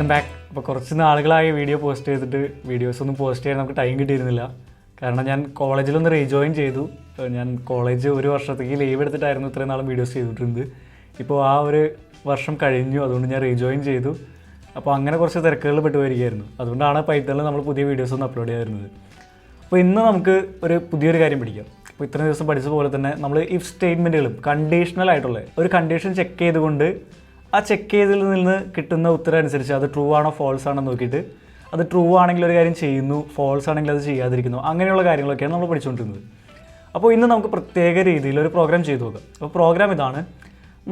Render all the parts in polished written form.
Welcome back. അപ്പോൾ കുറച്ച് നാളുകളായി വീഡിയോ പോസ്റ്റ് ചെയ്തിട്ട് വീഡിയോസ് ഒന്നും പോസ്റ്റ് ചെയ്യാൻ നമുക്ക് ടൈം കിട്ടിയിരുന്നില്ല. കാരണം ഞാൻ കോളേജിലൊന്ന് റീജോയിൻ ചെയ്തു. ഞാൻ കോളേജ് ഒരു വർഷത്തേക്ക് ലീവ് എടുത്തിട്ടായിരുന്നു ഇത്രയും നാളും വീഡിയോസ് ചെയ്തിട്ടുണ്ട്. ഇപ്പോൾ ആ ഒരു വർഷം കഴിഞ്ഞു, അതുകൊണ്ട് ഞാൻ റീജോയിൻ ചെയ്തു. അപ്പോൾ അങ്ങനെ കുറച്ച് തിരക്കുകളിൽ പെട്ടുപോയിരിക്കുകയായിരുന്നു. അതുകൊണ്ടാണ് പൈത്തണിൽ നമ്മൾ പുതിയ വീഡിയോസ് ഒന്നും അപ്ലോഡ് ചെയ്യാറുന്നത്. അപ്പോൾ ഇന്ന് നമുക്ക് ഒരു പുതിയൊരു കാര്യം പഠിക്കാം. അപ്പോൾ ഇത്രയും ദിവസം പഠിച്ച പോലെ തന്നെ നമ്മൾ ഇഫ് സ്റ്റേറ്റ്മെൻറ്റുകളും കണ്ടീഷണൽ ആയിട്ടുള്ള ഒരു കണ്ടീഷൻ ചെക്ക് ചെയ്തുകൊണ്ട് ആ ചെക്ക് ചെയ്തതിൽ നിന്ന് കിട്ടുന്ന ഉത്തരം അനുസരിച്ച് അത് ട്രൂ ആണോ ഫോൾസ് ആണോ നോക്കിയിട്ട് അത് ട്രൂ ആണെങ്കിൽ ഒരു കാര്യം ചെയ്യുന്നു, ഫോൾസ് ആണെങ്കിൽ അത് ചെയ്യാതിരിക്കുന്നു, അങ്ങനെയുള്ള കാര്യങ്ങളൊക്കെയാണ് നമ്മൾ പഠിച്ചുകൊണ്ടിരുന്നത്. അപ്പോൾ ഇന്ന് നമുക്ക് പ്രത്യേക രീതിയിൽ ഒരു പ്രോഗ്രാം ചെയ്തു നോക്കാം. അപ്പോൾ പ്രോഗ്രാം ഇതാണ്.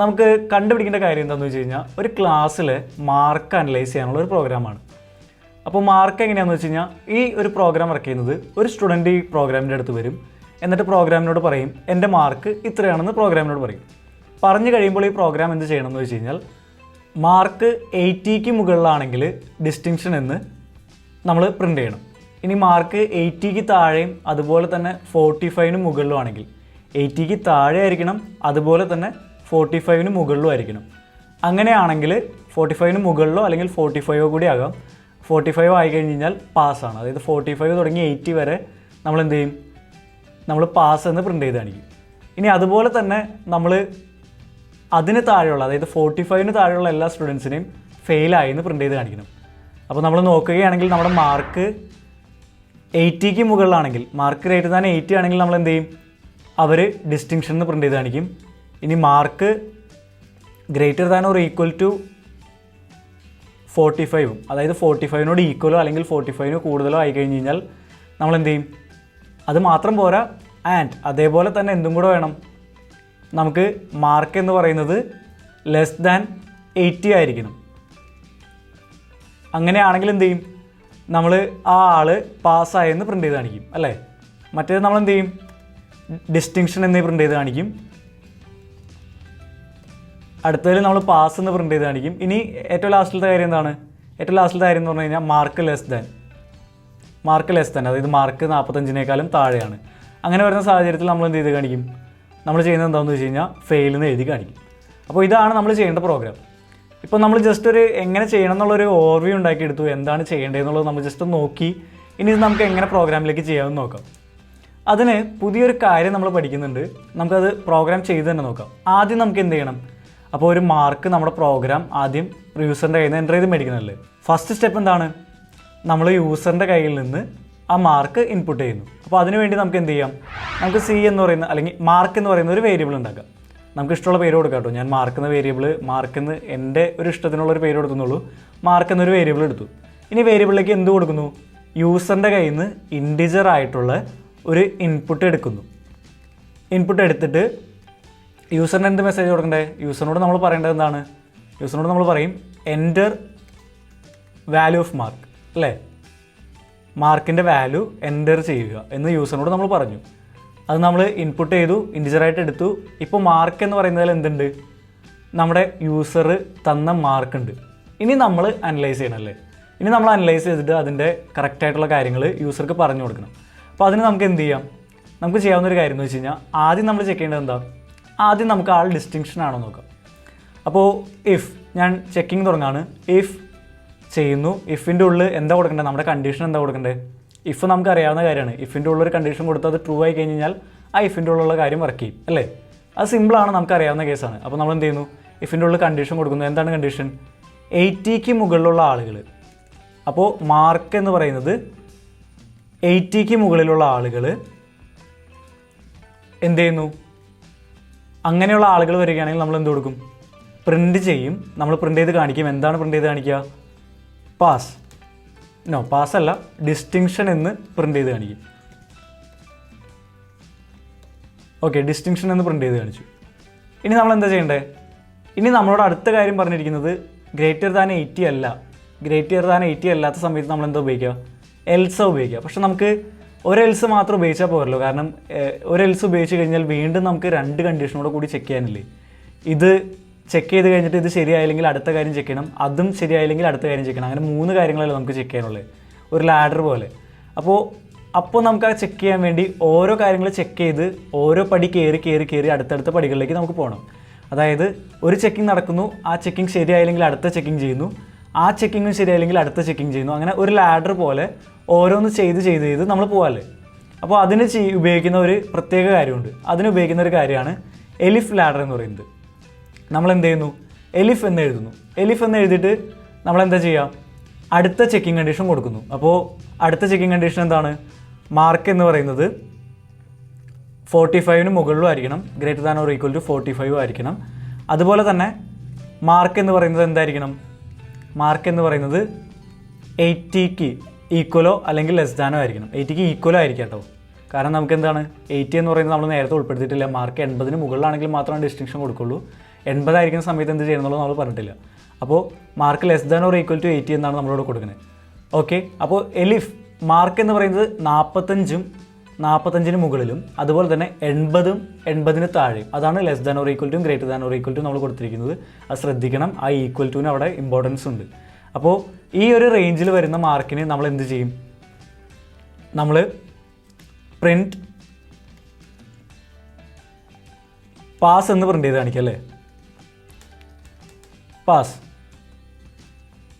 നമുക്ക് കണ്ടുപിടിക്കേണ്ട കാര്യം എന്താണെന്ന് വെച്ച് കഴിഞ്ഞാൽ ഒരു ക്ലാസ്സിൽ മാർക്ക് അനലൈസ് ചെയ്യാനുള്ള ഒരു പ്രോഗ്രാമാണ്. അപ്പോൾ മാർക്ക് എങ്ങനെയാണെന്ന് വെച്ച് കഴിഞ്ഞാൽ ഈ ഒരു പ്രോഗ്രാം വർക്ക് ചെയ്യുന്നത് ഒരു സ്റ്റുഡൻറ്റ് ഈ പ്രോഗ്രാമിൻ്റെ അടുത്ത് വരും, എന്നിട്ട് പ്രോഗ്രാമിനോട് പറയും എൻ്റെ മാർക്ക് ഇത്രയാണെന്ന് പ്രോഗ്രാമിനോട് പറയും. പറഞ്ഞു കഴിയുമ്പോൾ ഈ പ്രോഗ്രാം എന്ത് ചെയ്യണമെന്ന് വെച്ച് കഴിഞ്ഞാൽ മാർക്ക് 80ക്ക് മുകളിലാണെങ്കിൽ ഡിസ്റ്റിങ്ഷൻ എന്ന് നമ്മൾ പ്രിൻ്റ് ചെയ്യണം. ഇനി മാർക്ക് 80ക്ക് താഴെയും അതുപോലെ തന്നെ 45ന് മുകളിലും ആണെങ്കിൽ 80ക്ക് താഴെ ആയിരിക്കണം, അതുപോലെ തന്നെ 45ന് മുകളിലും ആയിരിക്കണം. അങ്ങനെയാണെങ്കിൽ 45ന് മുകളിലോ അല്ലെങ്കിൽ 45 കൂടി ആകാം. 45 ആയി കഴിഞ്ഞ് കഴിഞ്ഞാൽ പാസ്സാണ്. അതായത് 45 തുടങ്ങി 80 വരെ നമ്മൾ എന്ത് ചെയ്യും, നമ്മൾ പാസ് എന്ന് പ്രിൻ്റ് ചെയ്ത് കാണിക്കും. ഇനി അതുപോലെ തന്നെ നമ്മൾ അതിന് താഴെയുള്ള, അതായത് 45ന് താഴെയുള്ള എല്ലാ സ്റ്റുഡൻസിനെയും ഫെയിലായി എന്ന് പ്രിൻ്റ് ചെയ്ത് കാണിക്കണം. അപ്പോൾ നമ്മൾ നോക്കുകയാണെങ്കിൽ നമ്മുടെ മാർക്ക് 80ക്ക് മുകളിലാണെങ്കിൽ, മാർക്ക് ഗ്രേറ്റർ ദാൻ 80 ആണെങ്കിൽ നമ്മൾ എന്ത് ചെയ്യും, അവർ ഡിസ്റ്റിങ്ഷൻ എന്ന് പ്രിൻ്റ് ചെയ്ത് കാണിക്കും. ഇനി mark greater than or equal to 45, അതായത് 45നോട് ഈക്വലോ അല്ലെങ്കിൽ 45ന് കൂടുതലോ ആയി കഴിഞ്ഞ് കഴിഞ്ഞാൽ നമ്മൾ എന്ത് ചെയ്യും, അത് മാത്രം പോരാ, ആൻഡ് അതേപോലെ തന്നെ എന്തും കൂടെ വേണം, നമുക്ക് മാർക്ക് എന്ന് പറയുന്നത് ലെസ് ദാൻ 80 ആയിരിക്കണം. അങ്ങനെയാണെങ്കിൽ എന്ത് ചെയ്യും, നമ്മൾ ആ ആൾ പാസ്സായെന്ന് പ്രിൻ്റ് ചെയ്ത് കാണിക്കും അല്ലേ. മറ്റേത് നമ്മൾ എന്ത് ചെയ്യും, ഡിസ്റ്റിങ്ഷൻ എന്ന് പ്രിൻ്റ് ചെയ്ത് കാണിക്കും. അടുത്തതിൽ നമ്മൾ പാസ് എന്ന് പ്രിൻ്റ് ചെയ്ത് കാണിക്കും. ഇനി ഏറ്റവും ലാസ്റ്റിലത്തെ കാര്യം എന്താണ്, ഏറ്റവും ലാസ്റ്റിലത്തെ കാര്യം എന്ന് പറഞ്ഞു കഴിഞ്ഞാൽ മാർക്ക് ലെസ് ദാൻ, അതായത് മാർക്ക് 45നേക്കാളും താഴെയാണ്. അങ്ങനെ വരുന്ന സാഹചര്യത്തിൽ നമ്മൾ എന്ത് ചെയ്ത് കാണിക്കും, നമ്മൾ ചെയ്യുന്നത് എന്താണെന്ന് വെച്ച് കഴിഞ്ഞാൽ ഫെയിൽ എന്ന് എഴുതി കാണിക്കും. അപ്പോൾ ഇതാണ് നമ്മൾ ചെയ്യേണ്ട പ്രോഗ്രാം. ഇപ്പോൾ നമ്മൾ ജസ്റ്റ് ഒരു എങ്ങനെ ചെയ്യണം എന്നുള്ളൊരു ഓവർവ്യൂ ഉണ്ടാക്കിയെടുത്തു, എന്താണ് ചെയ്യേണ്ടതെന്നുള്ളത് നമ്മൾ ജസ്റ്റ് നോക്കി. ഇനി ഇത് നമുക്ക് എങ്ങനെ പ്രോഗ്രാമിലേക്ക് ചെയ്യാമെന്ന് നോക്കാം. അതിന് പുതിയൊരു കാര്യം നമ്മൾ പഠിക്കുന്നുണ്ട്, നമുക്കത് പ്രോഗ്രാം ചെയ്ത് തന്നെ നോക്കാം. ആദ്യം നമുക്ക് എന്ത് ചെയ്യണം, അപ്പോൾ ഒരു മാർക്ക് നമ്മുടെ പ്രോഗ്രാം ആദ്യം യൂസറിൻ്റെ കയ്യിൽ നിന്ന് എൻ്റർ ചെയ്ത് മേടിക്കുന്നതല്ലേ. ഫസ്റ്റ് സ്റ്റെപ്പ് എന്താണ്, നമ്മൾ യൂസറിൻ്റെ കയ്യിൽ നിന്ന് ആ മാർക്ക് ഇൻപുട്ട് ചെയ്യുന്നു. അപ്പോൾ അതിനുവേണ്ടി നമുക്ക് എന്ത് ചെയ്യാം, നമുക്ക് സി എന്ന് പറയുന്ന അല്ലെങ്കിൽ മാർക്ക് എന്ന് പറയുന്ന ഒരു വേരിയബിൾ ഉണ്ടാക്കാം. നമുക്ക് ഇഷ്ടമുള്ള പേര് കൊടുക്കാം കേട്ടോ. ഞാൻ മാർക്കുന്ന വേരിയബിൾ, മാർക്കെന്ന് എൻ്റെ ഒരു ഇഷ്ടത്തിനുള്ളൊരു പേര് കൊടുക്കുന്നുള്ളൂ. മാർക്കെന്നൊരു വേരിയബിൾ എടുത്തു. ഇനി വേരിയബിളിലേക്ക് എന്ത് കൊടുക്കുന്നു, യൂസറിൻ്റെ കയ്യിൽ നിന്ന് ഇൻറ്റിജർ ആയിട്ടുള്ള ഒരു ഇൻപുട്ട് എടുക്കുന്നു. ഇൻപുട്ട് എടുത്തിട്ട് യൂസറിന് എന്ത് മെസ്സേജ് കൊടുക്കണ്ടേ, യൂസറിനോട് നമ്മൾ പറയേണ്ടത് എന്താണ്, യൂസറിനോട് നമ്മൾ പറയും എൻ്റർ വാല്യൂ ഓഫ് മാർക്ക് അല്ലേ, മാർക്കിൻ്റെ വാല്യൂ എൻ്റർ ചെയ്യുക എന്ന് യൂസറിനോട് നമ്മൾ പറഞ്ഞു. അത് നമ്മൾ ഇൻപുട്ട് ചെയ്തു, ഇൻറ്റിജറായിട്ട് എടുത്തു. ഇപ്പോൾ മാർക്ക് എന്ന് പറയുന്നതിൽ എന്തുണ്ട്, നമ്മുടെ യൂസർ തന്ന മാർക്കുണ്ട്. ഇനി നമ്മൾ അനലൈസ് ചെയ്യണം അല്ലേ. ഇനി നമ്മൾ അനലൈസ് ചെയ്തിട്ട് അതിൻ്റെ കറക്റ്റായിട്ടുള്ള കാര്യങ്ങൾ യൂസർക്ക് പറഞ്ഞു കൊടുക്കണം. അപ്പോൾ അതിന് നമുക്ക് എന്ത് ചെയ്യാം, നമുക്ക് ചെയ്യാവുന്ന ഒരു കാര്യം എന്ന് വെച്ച് കഴിഞ്ഞാൽ ആദ്യം നമ്മൾ ചെക്ക് ചെയ്യേണ്ടത് എന്താ, ആദ്യം നമുക്ക് ആൾ ഡിസ്റ്റിങ്ഷൻ ആണോ നോക്കാം. അപ്പോൾ ഇഫ് ഞാൻ ചെക്കിങ് തുടങ്ങാണ്, ഇഫ് ചെയ്യുന്നു. ഇഫിൻ്റെ ഉള്ളിൽ എന്താ കൊടുക്കേണ്ടത്, നമ്മുടെ കണ്ടീഷൻ എന്താ കൊടുക്കേണ്ടത്, ഇഫ് നമുക്ക് അറിയാവുന്ന കാര്യമാണ്. ഇഫിൻ്റെ ഉള്ളൊരു കണ്ടീഷൻ കൊടുത്താൽ അത് ട്രൂ ആയി കഴിഞ്ഞ് കഴിഞ്ഞാൽ ആ ഇഫിൻ്റെ ഉള്ളിലുള്ള കാര്യം വർക്ക് ചെയ്യും അല്ലേ. അത് സിമ്പിളാണ്, നമുക്ക് അറിയാവുന്ന കേസാണ്. അപ്പോൾ നമ്മൾ എന്ത് ചെയ്യുന്നു, ഇഫിൻ്റെ ഉള്ളിൽ കണ്ടീഷൻ കൊടുക്കുന്നു. എന്താണ് കണ്ടീഷൻ, 80ക്ക് മുകളിലുള്ള ആളുകൾ. അപ്പോൾ മാർക്ക് എന്ന് പറയുന്നത് 80ക്ക് മുകളിലുള്ള ആളുകൾ എന്ത് ചെയ്യുന്നു, അങ്ങനെയുള്ള ആളുകൾ വരികയാണെങ്കിൽ നമ്മൾ എന്ത് കൊടുക്കും, പ്രിൻ്റ് ചെയ്യും. നമ്മൾ പ്രിൻ്റ് ചെയ്ത് കാണിക്കും. എന്താണ് പ്രിൻ്റ് ചെയ്ത് കാണിക്കുക, പാസ്, പാസ്സല്ല, ഡിസ്റ്റിങ്ഷൻ എന്ന് പ്രിൻ്റ് ചെയ്ത് കാണിക്കും. ഓക്കെ, ഡിസ്റ്റിങ്ഷൻ എന്ന് പ്രിൻ്റ് ചെയ്ത് കാണിച്ചു. ഇനി നമ്മൾ എന്താ ചെയ്യേണ്ടത്, ഇനി നമ്മളോട് അടുത്ത കാര്യം പറഞ്ഞിരിക്കുന്നത് ഗ്രേറ്റർ ദാൻ 80 അല്ല. ഗ്രേറ്റർ ദാൻ 80 അല്ലാത്ത സമയത്ത് നമ്മൾ എന്താ ഉപയോഗിക്കുക, എൽസ ഉപയോഗിക്കുക. പക്ഷെ നമുക്ക് ഒരു എൽസ് മാത്രം ഉപയോഗിച്ചാൽ പോരല്ലോ. കാരണം ഒരു എൽസ് ഉപയോഗിച്ച് കഴിഞ്ഞാൽ വീണ്ടും നമുക്ക് 2 കണ്ടീഷനോട് കൂടി ചെക്ക് ചെയ്യാനില്ലേ. ഇത് ചെക്ക് ചെയ്ത് കഴിഞ്ഞിട്ട് ഇത് ശരിയായില്ലെങ്കിൽ അടുത്ത കാര്യം ചെക്ക് ചെയ്യണം, അതും ശരിയായില്ലെങ്കിൽ അടുത്ത കാര്യം ചെക്ക് ചെയ്യണം. അങ്ങനെ 3 കാര്യങ്ങളല്ലേ നമുക്ക് ചെക്ക് ചെയ്യാനുള്ളത്, ഒരു ലാഡർ പോലെ. അപ്പോൾ നമുക്ക് ആ ചെക്ക് ചെയ്യാൻ വേണ്ടി ഓരോ കാര്യങ്ങൾ ചെക്ക് ചെയ്ത് ഓരോ പടി കയറി അടുത്തടുത്ത പടികളിലേക്ക് നമുക്ക് പോകണം. അതായത് ഒരു ചെക്കിങ് നടക്കുന്നു, ആ ചെക്കിങ് ശരിയായില്ലെങ്കിൽ അടുത്ത ചെക്കിങ് ചെയ്യുന്നു, ആ ചെക്കിങ്ങും ശരിയായില്ലെങ്കിൽ അടുത്ത ചെക്കിങ് ചെയ്യുന്നു. അങ്ങനെ ഒരു ലാഡർ പോലെ ഓരോന്ന് ചെയ്ത് നമ്മൾ പോകാല്ലേ. അപ്പോൾ അതിന് ഉപയോഗിക്കുന്ന ഒരു പ്രത്യേക കാര്യമുണ്ട്. അതിന് ഉപയോഗിക്കുന്ന ഒരു കാര്യമാണ് എലിഫ് ലാഡർ എന്ന് പറയുന്നത്. നമ്മൾ എന്ത് ചെയ്യുന്നു, എലിഫ് എന്ന് എഴുതുന്നു. എലിഫ് എന്ന് എഴുതിയിട്ട് നമ്മളെന്താ ചെയ്യുക, അടുത്ത ചെക്കിങ് കണ്ടീഷൻ കൊടുക്കുന്നു. അപ്പോൾ അടുത്ത ചെക്കിങ് കണ്ടീഷൻ എന്താണ്, മാർക്ക് എന്ന് പറയുന്നത് 45 മുകളിലും ആയിരിക്കണം, > 45 ആയിരിക്കണം. അതുപോലെ തന്നെ മാർക്ക് എന്ന് പറയുന്നത് എന്തായിരിക്കണം, മാർക്ക് എന്ന് പറയുന്നത് 80ക്ക് ഈക്വലോ അല്ലെങ്കിൽ ലെസ് ദാനോ ആയിരിക്കണം. 80ക്ക് ഈക്വലോ ആയിരിക്കാം കേട്ടോ. കാരണം നമുക്ക് എന്താണ് 80 എന്ന് പറയുന്നത് നമ്മൾ നേരത്തെ ഉൾപ്പെടുത്തിയിട്ടില്ല. മാർക്ക് 80 മുകളിലാണെങ്കിൽ മാത്രമാണ് ഡിസ്റ്റിങ്ഷൻ കൊടുക്കുള്ളൂ. 80 ആയിരിക്കുന്ന സമയത്ത് എന്ത് ചെയ്യണമെന്നുള്ളത് നമ്മൾ പറഞ്ഞിട്ടില്ല. അപ്പോൾ മാർക്ക് > 80 എന്നാണ് നമ്മളോട് കൊടുക്കുന്നത്. ഓക്കെ, അപ്പോൾ എലിഫ് മാർക്ക് എന്ന് പറയുന്നത് 45 മുകളിലും അതുപോലെ തന്നെ 80 താഴെയും, അതാണ് > > നമ്മൾ കൊടുത്തിരിക്കുന്നത്. അത് ശ്രദ്ധിക്കണം, ആ ഈക്വൽ ടുവിന് അവിടെ ഇമ്പോർട്ടൻസ് ഉണ്ട്. അപ്പോൾ ഈ ഒരു റേഞ്ചിൽ വരുന്ന മാർക്കിന് നമ്മൾ എന്ത് ചെയ്യും, നമ്മൾ പ്രിൻറ്റ് പാസ് എന്ന് പ്രിൻ്റ് ചെയ്ത് കാണിക്കാം അല്ലേ.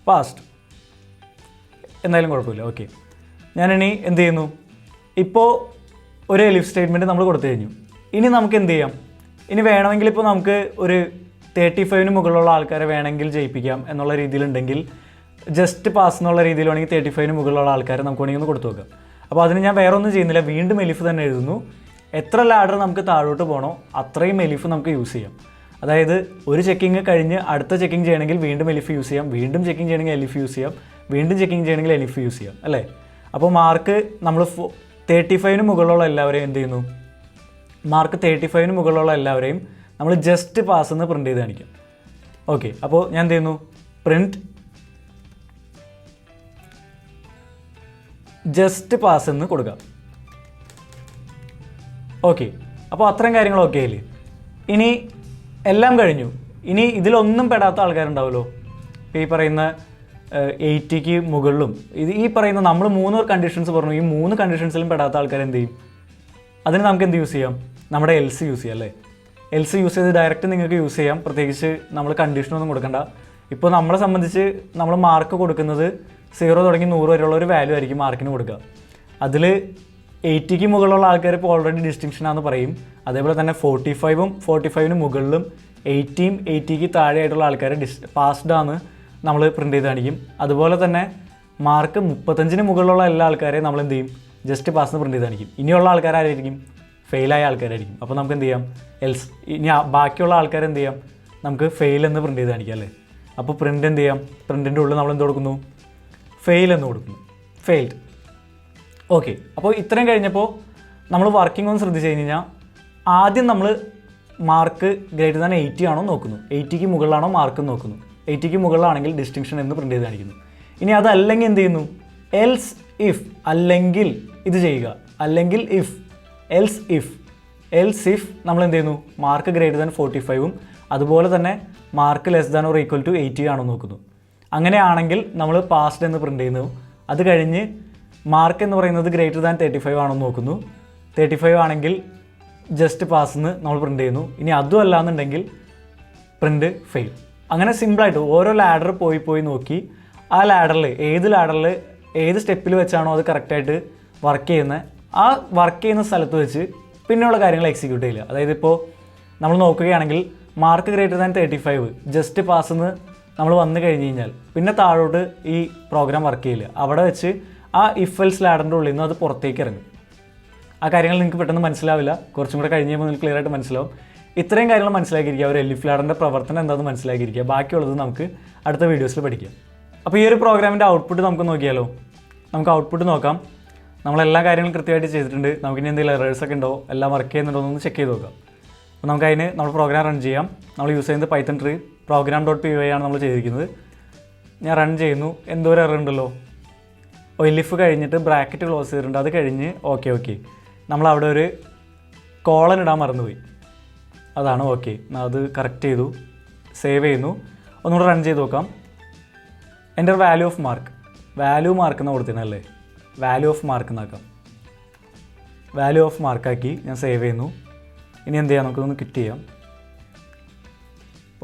പാസ്റ്റ് എന്തായാലും കുഴപ്പമില്ല. ഓക്കെ, ഞാനിനി എന്ത് ചെയ്യുന്നു, ഇപ്പോൾ ഒരു എലിഫ് സ്റ്റേറ്റ്മെൻറ്റ് നമ്മൾ കൊടുത്തു കഴിഞ്ഞു. ഇനി നമുക്ക് എന്ത് ചെയ്യാം, ഇനി വേണമെങ്കിൽ ഇപ്പോൾ നമുക്ക് ഒരു 35 മുകളിലുള്ള ആൾക്കാരെ വേണമെങ്കിൽ ജയിപ്പിക്കാം എന്നുള്ള രീതിയിലുണ്ടെങ്കിൽ ജസ്റ്റ് പാസ് എന്നുള്ള രീതിയിൽ വേണമെങ്കിൽ 35 മുകളിലുള്ള ആൾക്കാരെ നമുക്ക് വേണമെങ്കിൽ ഒന്ന് കൊടുത്തു നോക്കാം. അപ്പോൾ അതിന് ഞാൻ വേറെ ഒന്നും ചെയ്യുന്നില്ല, വീണ്ടും എലിഫ് തന്നെ എഴുതുന്നു. എത്ര ലാഡർ നമുക്ക് താഴോട്ട് പോകണോ അത്രയും എലിഫ് നമുക്ക് യൂസ് ചെയ്യാം. അതായത് ഒരു ചെക്കിങ് കഴിഞ്ഞ് അടുത്ത ചെക്കിങ് ചെയ്യണമെങ്കിൽ വീണ്ടും എലിഫ് യൂസ് ചെയ്യാം, വീണ്ടും ചെക്കിങ് ചെയ്യണമെങ്കിൽ എലിഫ് യൂസ് ചെയ്യാം, വീണ്ടും ചെക്കിങ് ചെയ്യണമെങ്കിൽ എലിഫ് യൂസ് ചെയ്യാം അല്ലേ. അപ്പോൾ മാർക്ക് നമ്മൾ 35 മുകളിലുള്ള എല്ലാവരെയും എന്ത് ചെയ്യുന്നു, മാർക്ക് 35 മുകളിലുള്ള എല്ലാവരെയും നമ്മൾ ജസ്റ്റ് പാസ് എന്ന് പ്രിൻ്റ് ചെയ്ത് കാണിക്കാം. ഓക്കെ, അപ്പോൾ ഞാൻ എന്ത് ചെയ്യുന്നു, പ്രിൻറ്റ് ജസ്റ്റ് പാസ് എന്ന് കൊടുക്കാം. ഓക്കെ, അപ്പോൾ അത്രയും കാര്യങ്ങൾ ഓക്കെ അല്ലേ. ഇനി എല്ലാം കഴിഞ്ഞു. ഇനി ഇതിലൊന്നും പെടാത്ത ആൾക്കാരുണ്ടാവുമല്ലോ. ഇപ്പോൾ ഈ പറയുന്ന 80ക്ക് മുകളിലും ഈ പറയുന്ന നമ്മൾ 3 കണ്ടീഷൻസ് പറഞ്ഞു, ഈ 3 കണ്ടീഷൻസിലും പെടാത്ത ആൾക്കാർ എന്ത് ചെയ്യും, അതിന് നമുക്ക് എന്ത് യൂസ് ചെയ്യാം, നമ്മുടെ എൽസ് യൂസ് ചെയ്യാം അല്ലേ. എൽസ് യൂസ് ചെയ്ത് ഡയറക്റ്റ് നിങ്ങൾക്ക് യൂസ് ചെയ്യാം, പ്രത്യേകിച്ച് നമ്മൾ കണ്ടീഷനൊന്നും കൊടുക്കണ്ട. ഇപ്പോൾ നമ്മളെ സംബന്ധിച്ച് നമ്മൾ മാർക്ക് കൊടുക്കുന്നത് 0 തുടങ്ങി 100 വരെയുള്ള ഒരു വാല്യൂ ആയിരിക്കും മാർക്കിന് കൊടുക്കുക. അതിൽ 80ക്ക് മുകളിലുള്ള ആൾക്കാർ ഇപ്പോൾ ഓൾറെഡി ഡിസ്റ്റിങ്ഷനാണെന്ന് പറയും. അതേപോലെ തന്നെ 45 മുകളിലും 80ക്ക് താഴെയായിട്ടുള്ള ആൾക്കാർ പാസ്ഡാന്ന് നമ്മൾ പ്രിൻ്റ് ചെയ്ത് കാണിക്കും. അതുപോലെ തന്നെ മാർക്ക് 35 മുകളിലുള്ള എല്ലാ ആൾക്കാരെയും നമ്മൾ എന്ത് ചെയ്യും, ജസ്റ്റ് പാസ്ന്ന് പ്രിൻ്റ് ചെയ്ത് കാണിക്കും. ഇനിയുള്ള ആൾക്കാരായിരിക്കും ഫെയിലായ ആൾക്കാരായിരിക്കും. അപ്പോൾ നമുക്ക് എന്ത് ചെയ്യാം, എൽസ് ഇനി ബാക്കിയുള്ള ആൾക്കാർ എന്ത് ചെയ്യാം, നമുക്ക് ഫെയിൽ എന്ന് പ്രിൻ്റ് ചെയ്ത് കാണിക്കാം അല്ലേ. അപ്പോൾ പ്രിൻ്റ് എന്ത് ചെയ്യാം, പ്രിൻറ്റിൻ്റെ ഉള്ളിൽ നമ്മൾ എന്ത് കൊടുക്കുന്നു, ഫെയിൽ എന്ന് കൊടുക്കുന്നു, ഫെയിൽഡ്. ഓക്കെ, അപ്പോൾ ഇത്രയും കഴിഞ്ഞപ്പോൾ നമ്മൾ വർക്കിംഗ് ഒന്ന് ശ്രദ്ധിച്ച് കഴിഞ്ഞാൽ ആദ്യം നമ്മൾ മാർക്ക് > 80 ആണോ നോക്കുന്നു, 80ക്ക് മുകളിലാണോ മാർക്ക് നോക്കുന്നു. 80ക്ക് മുകളിലാണെങ്കിൽ ഡിസ്റ്റിങ്ഷൻ എന്ന് പ്രിൻ്റ് ചെയ്ത് കാണിക്കുന്നു. ഇനി അതല്ലെങ്കിൽ എന്ത് ചെയ്യുന്നു, എൽസ് ഇഫ്, അല്ലെങ്കിൽ ഇത് ചെയ്യുക, അല്ലെങ്കിൽ ഇഫ്, എൽസ് ഇഫ് നമ്മൾ എന്ത് ചെയ്യുന്നു, മാർക്ക് > 45 അതുപോലെ തന്നെ മാർക്ക് <= 80 ആണോ നോക്കുന്നു. അങ്ങനെയാണെങ്കിൽ നമ്മൾ പാസ്ഡ് എന്ന് പ്രിൻ്റ് ചെയ്യുന്നു. അത് കഴിഞ്ഞ് മാർക്ക് എന്ന് പറയുന്നത് > 35 ആണോ നോക്കുന്നു. 35 ആണെങ്കിൽ ജസ്റ്റ് പാസ് എന്ന് നമ്മൾ പ്രിൻ്റ് ചെയ്യുന്നു. ഇനി അതും അല്ലാന്നുണ്ടെങ്കിൽ പ്രിൻ്റ് ഫെയിൽ. അങ്ങനെ സിമ്പിളായിട്ട് ഓരോ ലാഡർ പോയി നോക്കി ആ ലാഡറിൽ ഏത് സ്റ്റെപ്പിൽ വെച്ചാണോ അത് കറക്റ്റായിട്ട് വർക്ക് ചെയ്യുന്നത്, ആ വർക്ക് ചെയ്യുന്ന സ്ഥലത്ത് വെച്ച് പിന്നെയുള്ള കാര്യങ്ങൾ എക്സിക്യൂട്ട് ചെയ്യില്ല. അതായത് ഇപ്പോൾ നമ്മൾ നോക്കുകയാണെങ്കിൽ മാർക്ക് > 35 ജസ്റ്റ് പാസ് എന്ന് നമ്മൾ വന്നു കഴിഞ്ഞ് കഴിഞ്ഞാൽ പിന്നെ താഴോട്ട് ഈ പ്രോഗ്രാം വർക്ക് ചെയ്യില്ല. അവിടെ വെച്ച് ആ ഇഫ് എൽസ് ലാഡറിൻ്റെ ഉള്ളിൽ നിന്ന് അത് പുറത്തേക്ക് ഇറങ്ങും. ആ കാര്യങ്ങൾ നിങ്ങൾക്ക് പെട്ടെന്ന് മനസ്സിലാവില്ല, കുറച്ചും കൂടെ കഴിഞ്ഞ് കഴിയുമ്പോൾ നിങ്ങൾക്ക് ക്ലിയർ ആയിട്ട് മനസ്സിലാവും. ഇത്രയും കാര്യങ്ങൾ മനസ്സിലാക്കിയിരിക്കുക, ഒരു എലിഫ് ലാഡറിൻ്റെ പ്രവർത്തനം എന്താണെന്ന് മനസ്സിലാക്കിയിരിക്കുക. ബാക്കിയുള്ളത് നമുക്ക് അടുത്ത വീഡിയോസിൽ പഠിക്കാം. അപ്പോൾ ഈ ഒരു പ്രോഗ്രാമിൻ്റെ ഔട്ട്പുട്ട് നമുക്ക് നോക്കിയാലോ. നമുക്ക് ഔട്ട്പുട്ട് നോക്കാം. നമ്മളെല്ലാ കാര്യങ്ങളും കൃത്യമായിട്ട് ചെയ്തിട്ടുണ്ട്. നമുക്കിനി എന്തെങ്കിലും എറേഴ്സൊക്കെ ഉണ്ടോ, എല്ലാം വർക്ക് ചെയ്യുന്നുണ്ടോ എന്നൊന്ന് ചെക്ക് ചെയ്ത് നോക്കാം. അപ്പോൾ നമുക്കതിന് നമ്മൾ പ്രോഗ്രാം റൺ ചെയ്യാം. നമ്മൾ യൂസ് ചെയ്യുന്നത് Python ട്രീ program.py ആണ് നമ്മൾ ചെയ്തിരിക്കുന്നത്. ഞാൻ റൺ ചെയ്യുന്നു. എന്തോ ഒരു എറർ ഉണ്ടല്ലോ. എലിഫ് കഴിഞ്ഞിട്ട് ബ്രാക്കറ്റ് ക്ലോസ് ചെയ്തിട്ടുണ്ട്. അത് കഴിഞ്ഞ് ഓക്കെ നമ്മളവിടെ ഒരു കോളൻ ഇടാൻ മറന്നുപോയി. അതാണ് ഓക്കെ. അത് കറക്റ്റ് ചെയ്തു, സേവ് ചെയ്യുന്നു. ഒന്നുകൂടെ റൺ ചെയ്ത് നോക്കാം. എൻ്റെ വാല്യൂ ഓഫ് മാർക്ക് എന്ന് കൊടുത്തിരുന്നല്ലേ, വാല്യൂ ഓഫ് മാർക്ക് എന്നാക്കാം. വാല്യൂ ഓഫ് മാർക്കാക്കി ഞാൻ സേവ് ചെയ്യുന്നു. ഇനി എന്ത് ചെയ്യാം, നമുക്കൊന്ന് ക്വിറ്റ് ചെയ്യാം.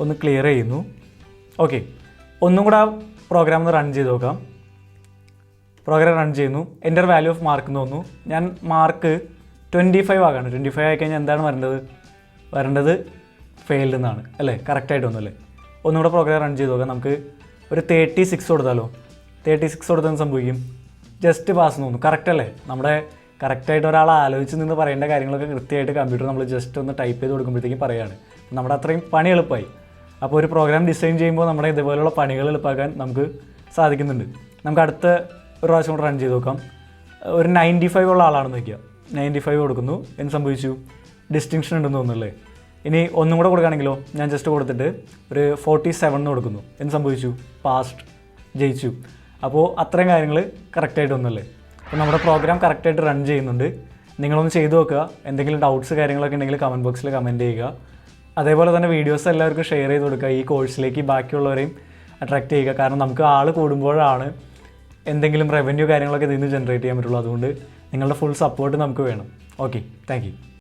ഒന്ന് ക്ലിയർ ചെയ്യുന്നു. ഓക്കെ, ഒന്നും കൂടെ പ്രോഗ്രാം ഒന്ന് റൺ ചെയ്ത് നോക്കാം. പ്രോഗ്രാം റൺ ചെയ്യുന്നു. എൻ്റർ വാല്യൂ ഓഫ് മാർക്ക് എന്ന് തോന്നുന്നു. ഞാൻ മാർക്ക് 25 ആകാണ്. 25 ആയിക്കഴിഞ്ഞാൽ എന്താണ് വരേണ്ടത് ഫെയിൽഡ് എന്നാണ് അല്ലേ, കറക്റ്റായിട്ട് ഒന്നല്ലേ. ഒന്നുകൂടെ പ്രോഗ്രാം റൺ ചെയ്ത് നോക്കാം. നമുക്ക് ഒരു 36 കൊടുത്താലോ. 36 കൊടുത്താൽ സംഭവിക്കും, ജസ്റ്റ് പാസ് എന്ന് തോന്നുന്നു. കറക്റ്റ് അല്ലേ? നമ്മുടെ കറക്റ്റായിട്ട് ഒരാൾ ആലോചിച്ച് നിന്ന് പറയേണ്ട കാര്യങ്ങളൊക്കെ കൃത്യമായിട്ട് കമ്പ്യൂട്ടർ നമ്മൾ ജസ്റ്റ് ഒന്ന് ടൈപ്പ് ചെയ്ത് കൊടുക്കുമ്പോഴത്തേക്കും പറയുകയാണ്. നമ്മുടെ അത്രയും പണി എളുപ്പമായി. അപ്പോൾ ഒരു പ്രോഗ്രാം ഡിസൈൻ ചെയ്യുമ്പോൾ നമ്മുടെ ഇതുപോലുള്ള പണികൾ എളുപ്പമാക്കാൻ നമുക്ക് സാധിക്കുന്നുണ്ട്. നമുക്ക് അടുത്ത ഒരു പ്രാവശ്യം കൂടെ റൺ ചെയ്ത് നോക്കാം. ഒരു 95 ഉള്ള ആളാണെന്ന് വയ്ക്കുക. 95 കൊടുക്കുന്നു. എന്ത് സംഭവിച്ചു? ഡിസ്റ്റിങ്ഷൻ ഉണ്ടെന്ന് തോന്നുന്നല്ലേ. ഇനി ഒന്നും കൂടെ കൊടുക്കുകയാണെങ്കിലോ, ഞാൻ ജസ്റ്റ് കൊടുത്തിട്ട് ഒരു 47 കൊടുക്കുന്നു. എന്ത് സംഭവിച്ചു? പാസ്റ്റ്, ജയിച്ചു. അപ്പോൾ അത്രയും കാര്യങ്ങൾ കറക്റ്റായിട്ട് ഒന്നല്ലേ. അപ്പോൾ നമ്മുടെ പ്രോഗ്രാം കറക്റ്റായിട്ട് റൺ ചെയ്യുന്നുണ്ട്. നിങ്ങളൊന്ന് ചെയ്തു നോക്കുക. എന്തെങ്കിലും ഡൗട്ട്സ് കാര്യങ്ങളൊക്കെ ഉണ്ടെങ്കിൽ കമൻറ്റ് ബോക്സിൽ കമൻറ്റ് ചെയ്യുക. അതേപോലെ തന്നെ വീഡിയോസ് എല്ലാവർക്കും ഷെയർ ചെയ്ത് കൊടുക്കുക. ഈ കോഴ്സിലേക്ക് ബാക്കിയുള്ളവരെയും അട്രാക്റ്റ് ചെയ്യുക. കാരണം നമുക്ക് ആൾ കൂടുമ്പോഴാണ് എന്തെങ്കിലും റവന്യൂ കാര്യങ്ങളൊക്കെ ഇതിൽ നിന്ന് ജനറേറ്റ് ചെയ്യാൻ പറ്റുള്ളൂ. അതുകൊണ്ട് നിങ്ങളുടെ ഫുൾ സപ്പോർട്ട് നമുക്ക് വേണം. Okay, thank you.